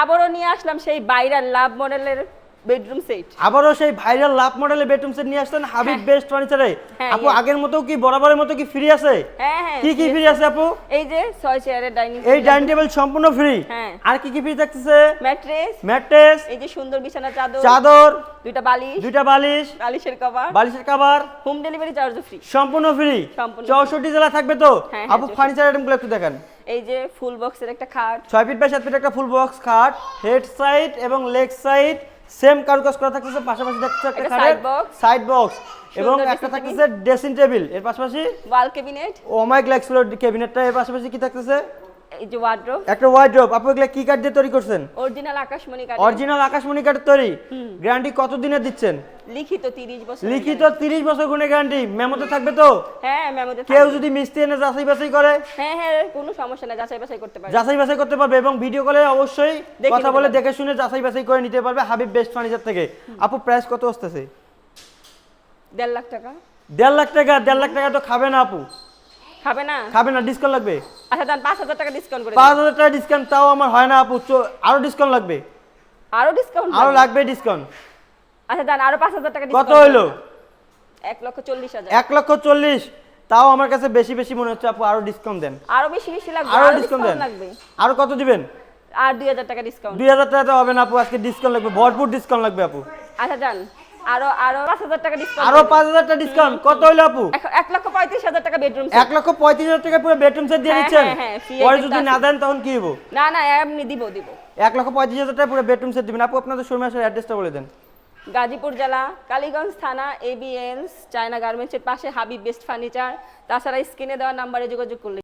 আবারও নিয়ে আসলাম সেই ভাইরাল লাভ মডেলের বেডরুম সেট। আবারও সেই ভাইরাল লাভ মডেলের বেডরুম সেট নিয়ে আসছেন হাবিব বেস্ট ফার্নিচারে। হ্যাঁ, আপু আগের মতো কি বরাবরের মতো কি ফ্রি আছে? হ্যাঁ হ্যাঁ, কি কি ফ্রি আছে আপু? এই যে 6 চেয়ারের ডাইনিং এই ডাইনিং টেবিল সম্পূর্ণ ফ্রি। হ্যাঁ। আর কি কি ফ্রি থাকতেছে? ম্যাট্রেস, ম্যাট্রেস, এই যে সুন্দর বিছানা চাদর, চাদর, দুইটা বালিশ, বালিশের কভার, বালিশের কভার হোম ডেলিভারি চার্জও ফ্রি। সম্পূর্ণ ফ্রি। সম্পূর্ণ 64 জেলা থাকবে তো? হ্যাঁ, আপু 64 ফার্নিচার আইটেমগুলো একটু দেখান। এই যে ফুল বক্সের একটা খাট, 6 ফিট বাই 7 ফিট একটা ফুল বক্স খাট, হেড সাইড এবং লেগ সাইড সেম কারুকাজ করা থাকতেছে। পাশাপাশি দেখতেছে একটা একটা খাটের side box, সাইড বক্স এবং সুন্দর একটা dressing থাকতেছে ড্রেসিং টেবিল। এর পাশাপাশি ওয়াল ক্যাবিনেট, ওমাইক লেক্সফ্লোর ক্যাবিনেটটা। এর পাশাপাশি কি থাকতেছে? এই যে ওয়ার্ড্রোব, একটা ওয়ার্ড্রোব। আপু এগুলা কি কাঠ দিয়ে তৈরি করছেন? অরিজিনাল আকাশমণি কাঠ, অরিজিনাল আকাশমণি কাঠের তৈরি। গ্যারান্টি কত দিনের দিচ্ছেন? লিখিত 30 বছর। লিখিত 30 বছর গুণে গ্যারান্টি। মেমোতে থাকবে তো? হ্যাঁ মেমোতে কেউ যদি মিস্ত্রি এনে যাচাই বাছাই করে? হ্যাঁ হ্যাঁ, কোনো সমস্যা না, যাচাই বাছাই করতে পারবে। যাচাই বাছাই করতে পারবে এবং ভিডিও কলে অবশ্যই দেখে কথা নিতে বলে পারবে। দেখে শুনে যাচাই বাছাই করে নিতে পারবে হাবিব বেস্ট ফার্নিচার থেকে। আপু প্রাইস কত আসতেছে? 1.5 লাখ টাকা। 1.5 লাখ টাকা? 1.5 লাখ টাকা তো খাবে না আপু, খাবে না? খাবে না, ডিসকাউন্ট লাগবে। আচ্ছা দেন 5,000 টাকা ডিসকাউন্ট করে দিন। 5,000 টাকা ডিসকাউন্ট তাও আমার হয় না আপু, আরো ডিসকাউন্ট লাগবে, আরো ডিসকাউন্ট? আরো লাগবে ডিসকাউন্ট। আচ্ছা দেন আরো 5,000 টাকা কত ডিসকাউন্ট। হইলো? 1,40,000। 1,40,000 তাও আমার কাছে বেশি বেশি মনে হচ্ছে আপু, আরো ডিসকাউন্ট দেন। আরো বেশি বেশি লাগবে, আরো আরো ডিসকাউন্ট ডিসকাউন্ট দেন। লাগবে। আরো কত দিবেন? আর 2,000 টাকা ডিসকাউন্ট। 2,000 টাকা তো হবে না আপু, আজকে ডিসকাউন্ট লাগবে, ভরপুর ডিসকাউন্ট লাগবে আপু। আচ্ছা দেন আরো আরো 5,000 টাকা ডিসকাউন্ট। আরো 5,000 টাকা ডিসকাউন্ট। কত হইলো আপু? 1,35,000 টাকা বেডরুম। 1,35,000 টাকা পুরো বেডরুম সেট দিয়ে হ্যাঁ, দিচ্ছেন? হ্যাঁ, হ্যাঁ, free পরে একটা যদি আছে। না দেন তখন কি হবো? না না এমনি দিব। 1,35,000 টাকা পুরো বেডরুম সেট দিবেন। আপু আপনাদের শোরুমে আসার অ্যাড্রেসটা বলে দেন। গাজীপুর জেলা, কালীগঞ্জ থানা, ABS চায়না গার্মেন্টসের পাশে হাবিব বেস্ট ফার্নিচার। তাছাড়া স্ক্রিনে দেওয়া নাম্বারে যোগাযোগ করলে